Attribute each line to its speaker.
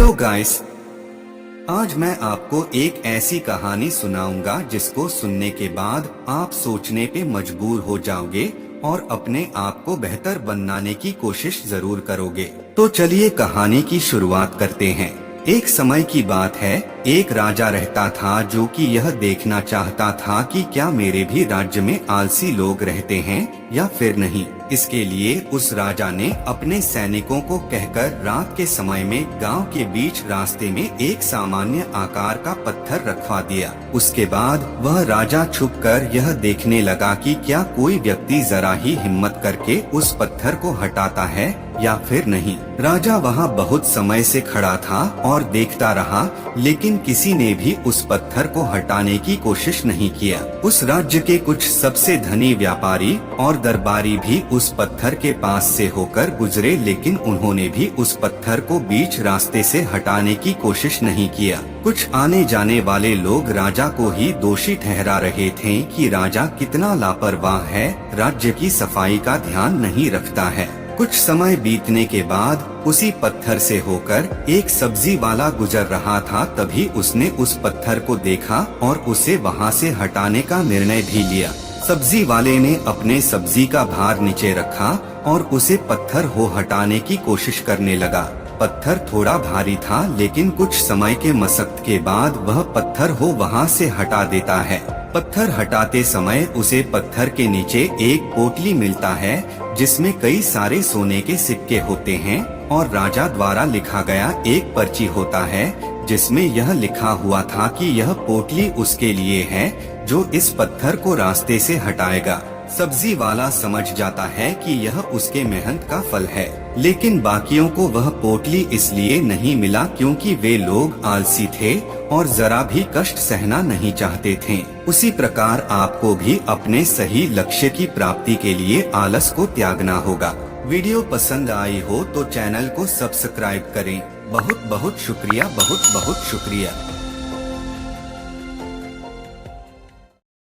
Speaker 1: Hello guys, आज मैं आपको एक ऐसी कहानी सुनाऊंगा जिसको सुनने के बाद आप सोचने पे मजबूर हो जाओगे और अपने आप को बेहतर बनाने की कोशिश जरूर करोगे। तो चलिए कहानी की शुरुआत करते हैं। एक समय की बात है, एक राजा रहता था जो कि यह देखना चाहता था कि क्या मेरे भी राज्य में आलसी लोग रहते हैं या फिर नहीं। इसके लिए उस राजा ने अपने सैनिकों को कहकर रात के समय में गांव के बीच रास्ते में एक सामान्य आकार का पत्थर रखवा दिया। उसके बाद वह राजा छुपकर यह देखने लगा कि क्या कोई व्यक्ति जरा ही हिम्मत करके उस पत्थर को हटाता है या फिर नहीं। राजा वहां बहुत समय से खड़ा था और देखता रहा, लेकिन किसी ने भी उस पत्थर को हटाने की कोशिश नहीं किया। उस राज्य के कुछ सबसे धनी व्यापारी और दरबारी भी उस पत्थर के पास से होकर गुजरे, लेकिन उन्होंने भी उस पत्थर को बीच रास्ते से हटाने की कोशिश नहीं किया। कुछ आने जाने वाले लोग राजा को ही दोषी ठहरा रहे थे कि राजा कितना लापरवाह है, राज्य की सफाई का ध्यान नहीं रखता है। कुछ समय बीतने के बाद उसी पत्थर से होकर एक सब्जी वाला गुजर रहा था। तभी उसने उस पत्थर को देखा और उसे वहां से हटाने का निर्णय भी लिया। सब्जी वाले ने अपने सब्जी का भार नीचे रखा और उसे पत्थर को हटाने की कोशिश करने लगा। पत्थर थोड़ा भारी था, लेकिन कुछ समय के मशक्कत के बाद वह पत्थर को वहां से हटा देता है। पत्थर हटाते समय उसे पत्थर के नीचे एक पोटली मिलता है जिसमें कई सारे सोने के सिक्के होते हैं और राजा द्वारा लिखा गया एक पर्ची होता है जिसमें यह लिखा हुआ था कि यह पोटली उसके लिए है जो इस पत्थर को रास्ते से हटाएगा। सब्जी वाला समझ जाता है कि यह उसके मेहनत का फल है, लेकिन बाकियों को वह पोटली इसलिए नहीं मिला क्योंकि वे लोग आलसी थे और जरा भी कष्ट सहना नहीं चाहते थे। उसी प्रकार आपको भी अपने सही लक्ष्य की प्राप्ति के लिए आलस को त्यागना होगा। वीडियो पसंद आई हो तो चैनल को सब्सक्राइब करें। बहुत बहुत शुक्रिया, बहुत बहुत शुक्रिया।